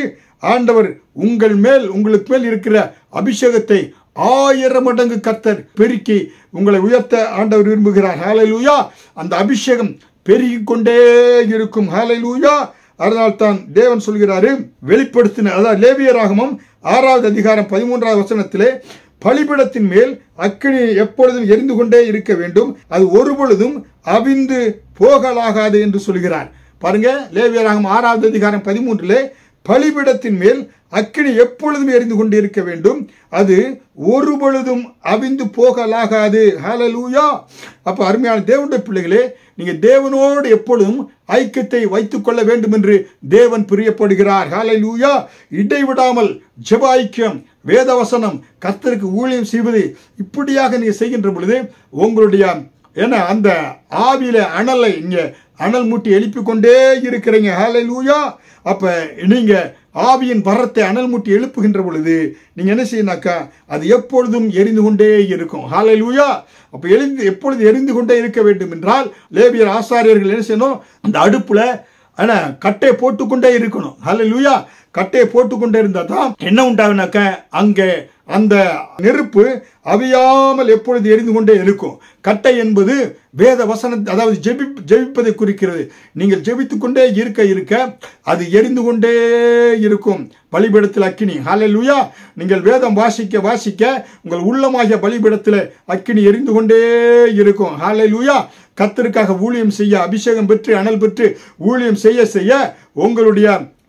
ஆண்டவர் உங்களுக்கு மேல் இருக்கிற அபிஷேகத்தை 1000 மடங்கு கர்த்தர் பெருக்கி உங்களை உயர்த்த ஆண்டவர் விரும்புகிறார். ஹல்லேலூயா. அந்த அபிஷேகம் பெருகிக் கொண்டே இருக்கும். ஹல்லேலூயா. அதனால் தான் தேவன் சொல்கிறாரு, வெளிப்படுத்தின அதாவது லேவியராகமம் 6ஆவது அதிகாரம் 13ஆவது வசனத்திலே, பலிபீடத்தின் மேல் அக்கினி எப்பொழுதும் எரிந்து கொண்டே இருக்க வேண்டும், அது ஒரு பொழுதும் அவிந்து போகலாகாது என்று சொல்கிறார். பாருங்க, லேவியராகமம் 6ஆவது அதிகாரம் 13 பலிபீடத்தின் மேல் அக்கினி எப்பொழுதும் எரிந்து கொண்டு இருக்க வேண்டும், அது ஒரு பொழுதும் அவிந்து போகலாகாது. ஹல்லேலூயா. அப்ப அருமையான தேவனுடைய பிள்ளைகளே, நீங்க தேவனோடு எப்பொழுதும் ஐக்கியத்தை வைத்துக் கொள்ள வேண்டும் என்று தேவன் பிரியப்படுகிறார். ஹல்லேலூயா. இடைவிடாமல் ஜெப ஐக்கியம், வேத வசனம், கர்த்தருக்கு ஊழியம் செய்வது, இப்படியாக நீங்க செய்கின்ற பொழுது உங்களுடைய அந்த ஆவியில அனலை இங்க அனல் மூட்டி எழுப்பி கொண்டே இருக்கிறீங்க. ஹல்லேலூயா. அப்ப நீங்க ஆவியின் வரத்தை அனல் மூட்டி எழுப்புகின்ற பொழுது நீங்க என்ன செய்யணாக்கா அது எப்பொழுதும் எரிந்து கொண்டே இருக்கும். ஹல்லேலூயா. அப்ப எப்பொழுது எரிந்து கொண்டே இருக்க வேண்டும் என்றால் லேவியர் ஆசாரியர்கள் என்ன செய்யணும், அந்த அடுப்புல கட்டையை போட்டுக்கொண்டே இருக்கணும். ஹல்லேலூயா. கட்டையை போட்டுக்கொண்டே இருந்தா தான் என்ன உண்டாகுனாக்க அங்கே அந்த நெருப்பு அவியாமல் எப்பொழுது எரிந்து கொண்டே இருக்கும். கட்டை என்பது வேத வசனம், அதாவது ஜெபிப்பதை குறிக்கிறது. நீங்கள் ஜெபித்துக் கொண்டே இருக்க அது எரிந்து கொண்டே இருக்கும். பலிபீடத்தில் அக்கினி. ஹல்லேலூயா. நீங்கள் வேதம் வாசிக்க உங்கள் உள்ளமாகிய பலிபீடத்தில் அக்கினி எரிந்து கொண்டே இருக்கும். ஹல்லேலூயா. கர்த்தருக்காக ஊழியம் செய்ய, அபிஷேகம் பெற்று அனல் பெற்று ஊழியம் செய்ய உங்களுடைய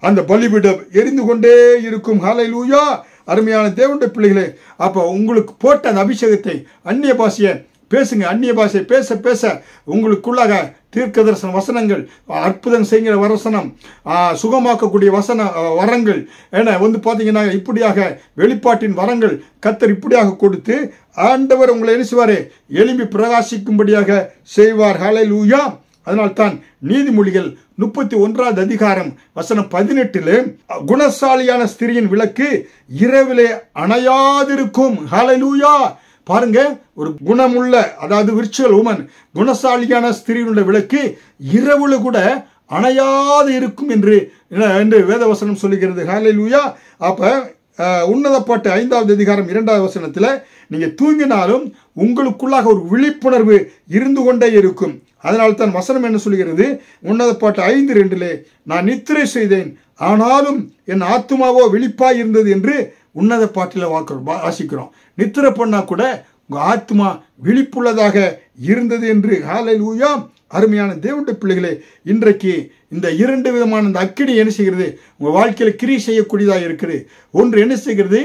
அந்த பலிபீடம் எரிந்து கொண்டே இருக்கும். ஹல்லேலூயா. அருமையான தேவனுடைய பிள்ளைகளே, அப்போ உங்களுக்கு போட்ட அந்த அபிஷேகத்தை அந்நிய பாஷையை பேசுங்க. அந்நிய பாஷை பேச உங்களுக்குள்ளாக தீர்க்க தரிசன வசனங்கள், அற்புதம் செய்கிற வசனம், சுகமாக்கக்கூடிய வரங்கள் பார்த்தீங்கன்னா இப்படியாக வெளிப்பாட்டின் வரங்கள் கர்த்தர் இப்படியாக கொடுத்து ஆண்டவர் உங்களை என்ன செய்வாரு, எழும்பி பிரகாசிக்கும்படியாக செய்வார். ஹல்லேலூயா. அதனால்தான் நீதிமொழிகள் 31வது அதிகாரம் வசனம் 18 குணசாலியான ஸ்திரியின் விளக்கு இரவிலே அணையாதிருக்கும். ஹல்லேலூயா. பாருங்க, ஒரு குணமுள்ள, அதாவது விர்ச்சுவல் உமன், குணசாலியான ஸ்திரியினுடைய விளக்கு இரவுல கூட அணையாது இருக்கும் என்று வேதவசனம் சொல்லுகிறது. ஹல்லேலூயா. அப்ப உன்னத பாட்டு 5வது அதிகாரம் 2வது வசனத்துல நீங்க தூங்கினாலும் உங்களுக்குள்ளாக ஒரு விழிப்புணர்வு இருந்து கொண்டே இருக்கும். அதனால தான் வசனம் என்ன சொல்கிறது, உன்னத பாட்டு 5:2 நான் நித்திரை செய்தேன் ஆனாலும் என் ஆத்துமாவோ விழிப்பாய் இருந்தது என்று உன்னத பாட்டில் வாசிக்கிறோம். நித்திரை பண்ணா கூட உங்க ஆத்மா விழிப்புள்ளதாக இருந்தது என்று. ஹல்லேலூயா. அருமையான தேவனுடைய பிள்ளைகளே, இன்றைக்கு இந்த 2 விதமான இந்த அக்கினி என்ன செய்கிறது, உங்க வாழ்க்கையில கிரி செய்யக்கூடியதாக இருக்குது. ஒன்று என்ன செய்கிறது,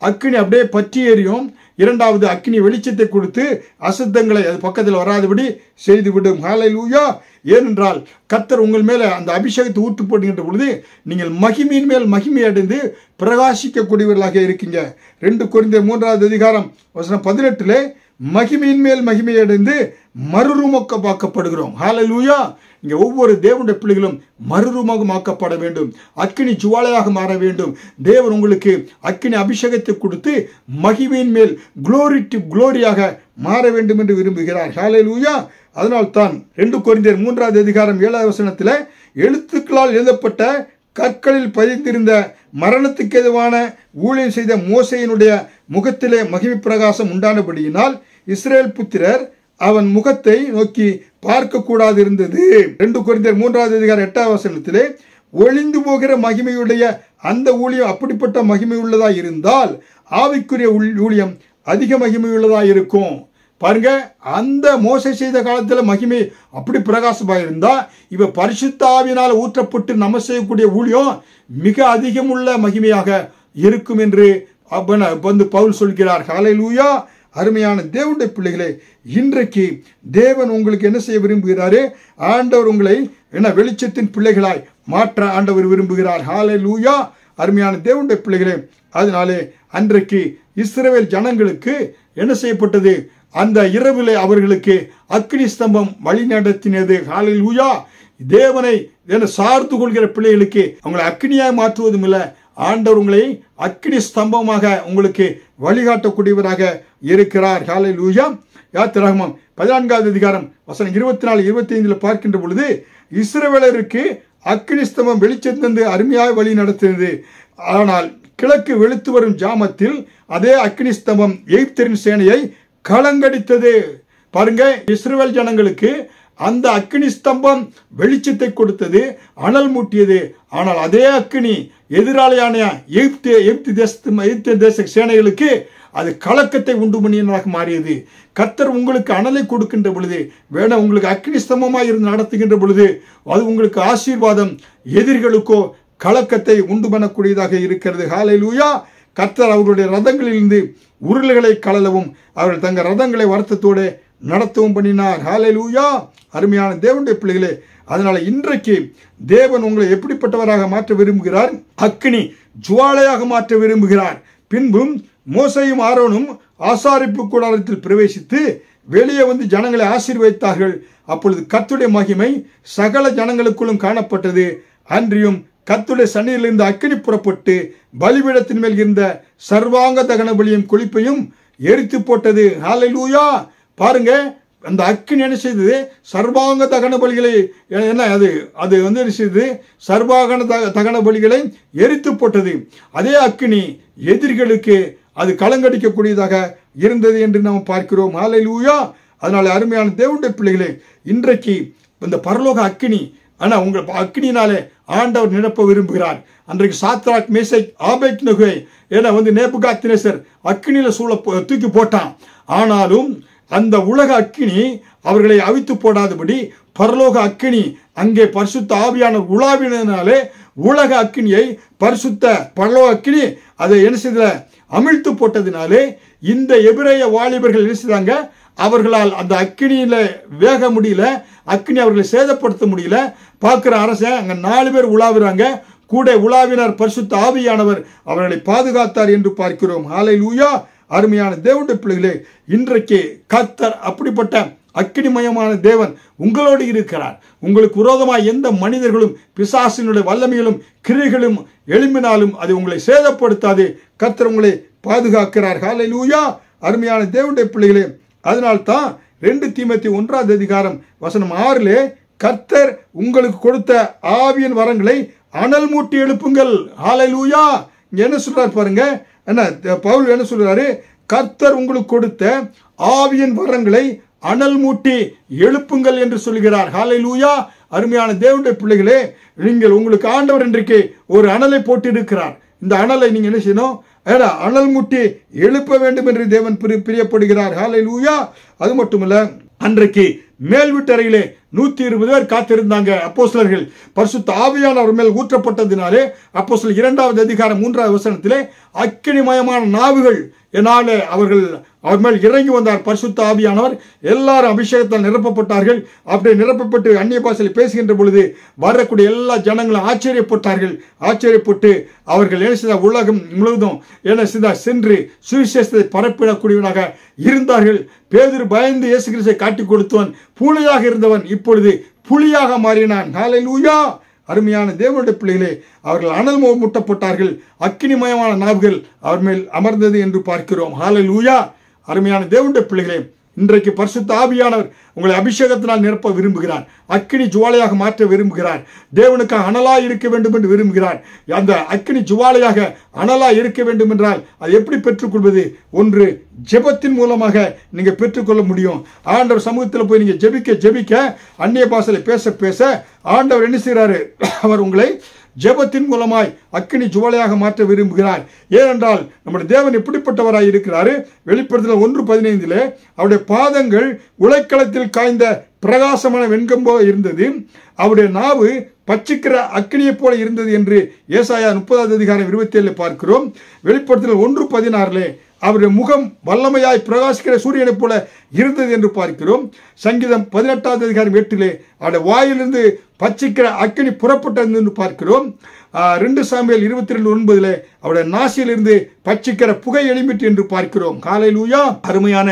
அக்கினி அப்படியே பற்றி எரியும். இரண்டாவது அக்கினி வெளிச்சத்தை கொடுத்து அசுத்தங்களை அது பக்கத்தில் வராதபடி செய்துவிடும். ஹல்லேலூயா. ஏனென்றால் கர்த்தர் உங்கள் மேல அந்த அபிஷேகத்தை ஊற்று போடுகின்ற பொழுது நீங்கள் மகிமையின் மேல் மகிமை அடைந்து பிரகாசிக்கக்கூடியவர்களாக இருக்கீங்க. 2 கொரிந்தியர் 3வது அதிகாரம் வசனம் 18 மகிமையின் மேல் மகிமை அடைந்து மறுரூபமாக்கப்படுகிறோம். ஹல்லேலூயா. இங்க ஒவ்வொரு தேவனுடைய பிள்ளைகளும் மறுரூபமாக்கப்பட வேண்டும். அக்கினி ஜுவாலையாக மாற வேண்டும். தேவன் உங்களுக்கு அக்கினி அபிஷேகத்தை கொடுத்து மகிமையின் மேல் குளோரி டு குளோரியாக மாற வேண்டும் என்று விரும்புகிறார். ஹல்லேலூயா. அதனால்தான் 2 கொரிந்தியர் 3வது அதிகாரம் 7வது வசனத்தில் எழுத்துக்களால் எழுதப்பட்ட கற்களில் பதிந்திருந்த மரணத்துக்கு எதுவான ஊழியம் செய்த மோசேயினுடைய முகத்திலே மகிமை பிரகாசம் உண்டானபடியினால் இஸ்ரேல் புத்திரர் அவன் முகத்தை நோக்கி பார்க்க கூடாது இருந்தது. 2 கொரிந்தியர் 3வது அதிகாரம் 8வது வசனத்திலே ஒளிந்து போகிற மகிமையுடைய அந்த ஊழியம் அப்படிப்பட்ட மகிமை உள்ளதா இருந்தால் ஆவிக்குரிய ஊழியம் அதிக மகிமை உள்ளதா இருக்கும். பாருங்க, அந்த மோசே செய்த காலத்துல மகிமை அப்படி பிரகாசமா இருந்தா இவ பரிசுத்த ஆவியினால் ஊற்றப்பட்டு நம்ம செய்யக்கூடிய ஊழியம் மிக அதிகமுள்ள மகிமையாக இருக்கும் என்று பவுல் சொல்கிறார். ஹல்லேலூயா. அருமையான தேவனுடைய பிள்ளைகளே, இன்றைக்கு தேவன் உங்களுக்கு என்ன செய்ய விரும்புகிறாரு, ஆண்டவர் உங்களை வெளிச்சத்தின் பிள்ளைகளாய் மாற்ற ஆண்டவர் விரும்புகிறார். ஹல்லேலூயா. அருமையான தேவனுடைய பிள்ளைகளே, அதனாலே அன்றைக்கு இஸ்ரவேல் ஜனங்களுக்கு என்ன செய்யப்பட்டது, அந்த இரவிலே அவர்களுக்கு அக்கினி ஸ்தம்பம் வழி நடத்தினது. ஹல்லேலூயா. தேவனை சார்ந்து கொள்கிற பிள்ளைகளுக்கு அவங்களை அக்கினியாய் மாற்றுவதும் இல்லை, ஆண்டவர் உங்களை அக்கினி ஸ்தம்பமாக உங்களுக்கு வழிகாட்டக்கூடியவராக இருக்கிறார். ஹல்லேலூயா. யாத்திராகமம் 14வது அதிகாரம் வசனம் 24-25 பார்க்கின்ற பொழுது இஸ்ரவேலருக்கு அக்கினி ஸ்தம்பம் வெளிச்சத்திலிருந்து அருமையாய் வழி நடத்தினது. ஆனால் கிழக்கு வெளுத்து வரும் ஜாமத்தில் அதே அக்கினி ஸ்தம்பம் எகிப்தியரின் சேனையை கலங்கடித்தது. பாருங்க, இஸ்ரவேல் ஜனங்களுக்கு அந்த அக்கினி ஸ்தம்பம் வெளிச்சத்தை கொடுத்தது, அனல் மூட்டியது. ஆனால் அதே அக்கினி எதிராளியான எகிப்து தேச சேனைகளுக்கு அது கலக்கத்தை உண்டு பண்ணியதாக மாறியது. கர்த்தர் உங்களுக்கு அனலை கொடுக்கின்ற பொழுது, வேணா உங்களுக்கு அக்கினி ஸ்தம்பமாக இருந்து நடத்துகின்ற பொழுது அது உங்களுக்கு ஆசீர்வாதம், எதிரிகளுக்கோ கலக்கத்தை உண்டு பண்ணக்கூடியதாக இருக்கிறது. ஹல்லேலூயா. கர்த்தர் அவர்களுடைய ரதங்களிலிருந்து உருளைகளை கலலவும் அவர்கள் தங்கள் ரதங்களை வருத்தத்தோடு நடத்தவும் பண்ணினார். ஹல்லேலூயா. அருமையான தேவனுடைய பிள்ளைகளே, அதனால இன்றைக்கு தேவன் உங்களை எப்படிப்பட்டவராக மாற்ற விரும்புகிறார், அக்கினி ஜுவாலையாக மாற்ற விரும்புகிறார். பின்பும் மோசேயும் ஆரோனும் ஆசாரிப்பு கூடாரத்தில் பிரவேசித்து வெளியே வந்து ஜனங்களை ஆசீர்வதித்தார்கள். அப்பொழுது கர்த்தருடைய மகிமை சகல ஜனங்களுக்குள்ளும் காணப்பட்டது. அன்றியும் கர்த்தருடைய சந்நிதியிலிருந்து அக்கினி புறப்பட்டு பலிபீடத்தின் மேல் இருந்த சர்வாங்க தகன பலியும் குளிப்பையும் எரித்து போட்டது. ஹல்லேலூயா. பாருங்க, அந்த அக்கினி என்ன செய்தது? சர்வாங்க தகன பலிகளை என்ன அது வந்து என்ன செய்தது? சர்வாங்க தகன பலிகளை எரித்து போட்டது. அதே அக்கினி எதிரிகளுக்கு அது கலங்கடிக்கக்கூடியதாக இருந்தது என்று நாம் பார்க்கிறோம். ஹல்லேலூயா. அதனால அருமையான தேவனுடைய பிள்ளைகளே, இன்றைக்கு இந்த பரலோக அக்கினி உங்கள் அக்கினினாலே ஆண்டவர் நிரப்ப விரும்புகிறார். அன்றைக்கு சாத்ராக் மேசேக் ஆபேத்நேகோவை வந்து நேபுகாத்நேசர் அக்கினியில தூக்கி போட்டான். ஆனாலும் அந்த உலக அக்கினி அவர்களை அவித்து போடாதபடி பரலோக அக்கினி அங்கே பரிசுத்த ஆவியானவர் உலாவினாலே உலக அக்கினியை பரிசுத்த பரலோக அக்கினி அதை என்ன செய்த அமிழ்த்து போட்டதினாலே இந்த எபிரேய வாலிபர்கள் என்ன செய்தாங்க? அவர்களால் அந்த அக்கினியில வேக முடியல, அக்கினி அவர்களை சேதப்படுத்த முடியல. பார்க்கிற அரசன் அங்க 4 பேர் உலாவுறாங்க. கூட உலாவினார் பரிசுத்த ஆவியானவர் அவர்களை பாதுகாத்தார் என்று பார்க்கிறோம். ஹல்லேலூயா. அருமையான தேவனுடைய பிள்ளைகளே, இன்றைக்கு கர்த்தர் அப்படிப்பட்ட அக்கினிமயமான தேவன் உங்களோடு இருக்கிறார். உங்களுக்கு விரோதமாக எந்த மனிதர்களும் பிசாசினுடைய வல்லமைகளும் கிரியைகளும் எழும்பினாலும் அது உங்களை சேதப்படுத்தாது. கர்த்தர் உங்களை பாதுகாக்கிறார். ஹல்லேலூயா. அருமையான தேவனுடைய பிள்ளைகளே, அதனால்தான் 2 தீமோத்தேயு 1ஆம் அதிகாரம் வசனம் 6 கர்த்தர் உங்களுக்கு கொடுத்த ஆவியின் வரங்களை அனல் மூட்டி எழுப்புங்கள். ஹல்லேலூயா. இங்க என்ன சொல்றார் பாருங்க, என்ன பவுல் என்ன சொல்றாரு? கர்த்தர் உங்களுக்கு கொடுத்த ஆவியின் வரங்களை அனல் மூட்டி எழுப்புங்கள் என்று சொல்கிறார். ஹல்லேலூயா. அருமையான தேவனுடைய பிள்ளைகளே, நீங்கள் உங்களுக்கு ஆண்டவர் இன்றைக்கு ஒரு அனலை போட்டு இருக்கிறார். இந்த அனலை நீங்க என்ன செய்யணும்? அனல் மூட்டி எழுப்ப வேண்டும் என்று தேவன் பிரியப்படுகிறார். ஹல்லேலூயா. அது மட்டுமல்ல, அன்றைக்கு மேல் வீட்டறையிலே 120 பேர் காத்திருந்தாங்க. அப்போஸ்தலர்கள் பரிசுத்த ஆவியானவர் மேல் ஊற்றப்பட்டதினாலே அப்போஸ்தலர் 2ஆம் அதிகாரம் 3ஆம் வசனத்திலே அக்கினிமயமான நாவுகள் என்னாலே அவர் மேல் இறங்கி வந்தார் பரிசுத்த ஆவியானவர். எல்லாரும் அபிஷேகத்தால் நிரப்பப்பட்டார்கள். அப்படி நிரப்பப்பட்டு அந்நிய பாஷையில் பேசுகின்ற பொழுது வரக்கூடிய எல்லா ஜனங்களும் ஆச்சரியப்பட்டார்கள். ஆச்சரியப்பட்டு அவர்கள் என்ன செய்த உலகம் முழுவதும் என்ன செய்த சென்று சுவிசேஷத்தை பரப்பிடக்கூடியவனாக இருந்தார்கள். பேதுரு பயந்து இயேசு கிறிஸ்துவை காட்டிக் கொடுத்தவன், பூனையாக இருந்தவன் இப்பொழுது புலியாக மாறினான். ஹல்லேலூயா. அருமையான தேவனுடைய பிள்ளைகளே, அவர்கள் அனல் மூட்டப்பட்டார்கள். அக்கினிமயமான நாவுகள் அவர் மேல் அமர்ந்தது என்று பார்க்கிறோம். ஹல்லேலூயா. அருமையான தேவனுடைய பிள்ளைகளே, இன்றைக்கு பரிசுத்த ஆவியானவர் உங்களை அபிஷேகத்தினால் நிரப்ப விரும்புகிறார். அக்கினி ஜுவாலையாக மாற்ற விரும்புகிறார். தேவனுக்காக அனலாய் இருக்க வேண்டும் என்று விரும்புகிறார். அந்த அக்கினி ஜுவாலையாக அனலாய் இருக்க வேண்டும் என்றால் அது எப்படி பெற்றுக்கொள்வது? ஒன்று, ஜெபத்தின் மூலமாக நீங்க பெற்றுக்கொள்ள முடியும். ஆண்டவர் சமூகத்தில் போய் நீங்க ஜெபிக்க அந்நிய பாஷையில பேச ஆண்டவர் என்ன செய்கிறாரு? அவர் உங்களை ஜெபத்தின் மூலமாய் அக்கினி ஜுவாலையாக மாற்ற விரும்புகிறார். ஏனென்றால் நம்முடைய தேவன் எப்படிப்பட்டவராய் இருக்கிறாரு? வெளிப்படுத்தல் 1:15 அவருடைய பாதங்கள் உலைக்களத்தில் காய்ந்த பிரகாசமான வெண்கம்போ இருந்தது, அவருடைய நாவு பச்சிக்கிற அக்கினியை போல இருந்தது என்று ஏசாயா 30ஆம் அதிகாரம் 27 பார்க்கிறோம். வெளிப்படுத்தல் 1:16 அவருடைய முகம் வல்லமையாய் பிரகாசிக்கிற சூரியனை போல இருந்தது என்று பார்க்கிறோம். சங்கீதம் 18ஆம் அதிகாரம் 8 அவருடைய வாயிலிருந்து பச்சிக்கிற அக்கினி புறப்பட்டது என்று பார்க்கிறோம். 2 சாமுவேல் 22:9 அவருடைய நாசியிலிருந்து பச்சிக்கிற புகை எழும்பிட்டு என்று பார்க்கிறோம். ஹல்லேலூயா. அருமையான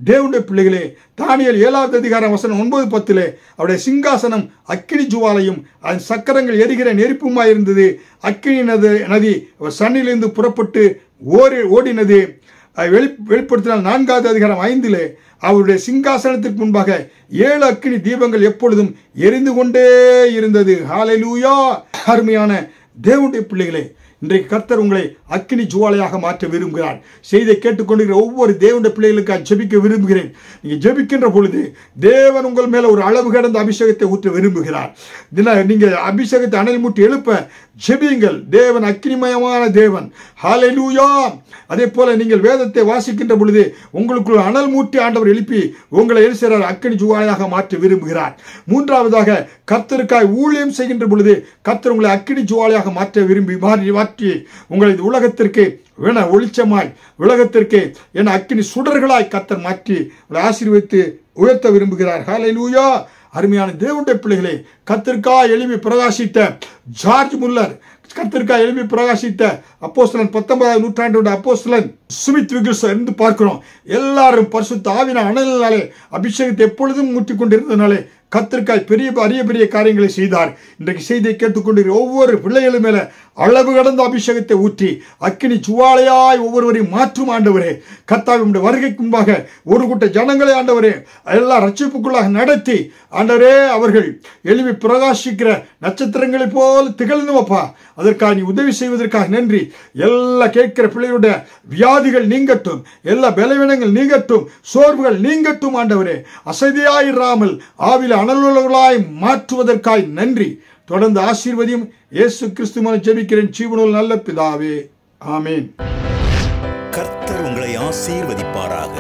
தேவனுடைய பிள்ளைகளே, தானியேல் 7ஆம் அதிகாரம் வசனம் 9-10 அவருடைய சிங்காசனம் அக்கினி ஜுவாலையும் அதன் சக்கரங்கள் எரிகிற நெருப்புமாய் இருந்தது. அக்கினி நதி சன்னிலிருந்து புறப்பட்டு ஓடினது. வெளிப்படுத்தினால் 4ஆம் அதிகாரம் 5 அவருடைய சிங்காசனத்திற்கு முன்பாக 7 அக்கினி தீபங்கள் எப்பொழுதும் எரிந்து கொண்டே இருந்தது. ஹல்லேலூயா. அருமையான தேவனுடைய பிள்ளைகளே, இன்றைக்கு கர்த்தர் உங்களை அக்கினி ஜுவாலையாக மாற்ற விரும்புகிறார். செய்தியை கேட்டுக்கொண்டிருக்கிற ஒவ்வொரு தேவனுடைய பிள்ளைகளுக்காக ஜெபிக்க விரும்புகிறேன். நீங்க ஜெபிக்கின்ற பொழுது தேவன் உங்கள் மேல ஒரு அளவு கடந்த அபிஷேகத்தை ஊற்ற விரும்புகிறார். நீங்க அபிஷேகத்தை அனல் மூட்டி எழுப்ப ஜெபியுங்கள். தேவன் அக்கினிமயமான தேவன். ஹல்லேலூயா. அதே போல நீங்கள் வேதத்தை வாசிக்கின்ற பொழுது உங்களுக்குள்ள அனல் மூட்டி ஆண்டவர் எழுப்பி உங்களை எழுசுகிறார், அக்கினி ஜுவாலையாக மாற்ற விரும்புகிறார். 3ஆவதாக, கர்த்தருக்காய் ஊழியம் செய்கின்ற பொழுது கர்த்தர் உங்களை அக்கினி ஜுவாலையாக மாற்ற மாற்றி உங்களை உலகத்திற்கு ஒளிச்சமாய் உலகத்திற்கு என அக்கினி சுடர்களாய் கர்த்தர் மாற்றி ஆசீர்வதித்து உயர்த்த விரும்புகிறார். ஹல்லேலூயா. அருமையான தேவனுடைய பிள்ளைகளே, கர்த்தருக்காய் எழுப்பி பிரகாசித்த ஜார்ஜ் முல்லர் கர்த்தருக்காக எழுப்பி பிரகாசித்த அப்போஸ்தலன் 19ஆம் நூற்றாண்டோட அப்போஸ்தலன் ஸ்மித் விகில்சன் இருந்து பார்க்கிறோம். எல்லாரும் பரிசுத்த ஆவியான அனலினாலே அபிஷேகத்தை எப்பொழுதும் ஊற்றிக் கொண்டிருந்தனாலே கர்த்தருக்காய் பெரிய பெரிய காரியங்களை செய்தார். இன்றைக்கு செய்தியை கேட்டுக்கொண்டிருக்கிற ஒவ்வொரு பிள்ளைகளும் மேல அளவு கடந்த அபிஷேகத்தை ஊற்றி அக்கினி சுவாலையாய் ஒவ்வொருவரையும் மாற்றும் ஆண்டவரே. கர்த்தாவினுடைய வருகைக்கு முன்பாக ஒரு கூட்ட ஜனங்களை ஆண்டவரே எல்லா ரட்சிப்புக்குள்ளாக நடத்தி ஆண்டவரே அவர்கள் எழுப்பி பிரகாசிக்கிற நட்சத்திரங்களை போல் திகழணும் அப்பா. அதற்காக நீ உதவி செய்வதற்காக நன்றி. எல்லா கேட்கிற பிள்ளைகளுடைய வியாதிகள் நீங்கட்டும், எல்லா பலவீனங்கள் நீங்கட்டும், சோர்வுகள் நீங்கட்டும் ஆண்டவரே. அசதியாயிராமல் ஆவில அனலுள்ளவர்களாய் மாற்றுவதற்காய் நன்றி. தொடர்ந்து ஆசீர்வதியும். இயேசு கிறிஸ்து மூலம் ஜெபிக்கிறேன் ஜீவனுள்ள நல்ல பிதாவே, ஆமேன். கர்த்தர் உங்களை ஆசீர்வதிப்பாராக.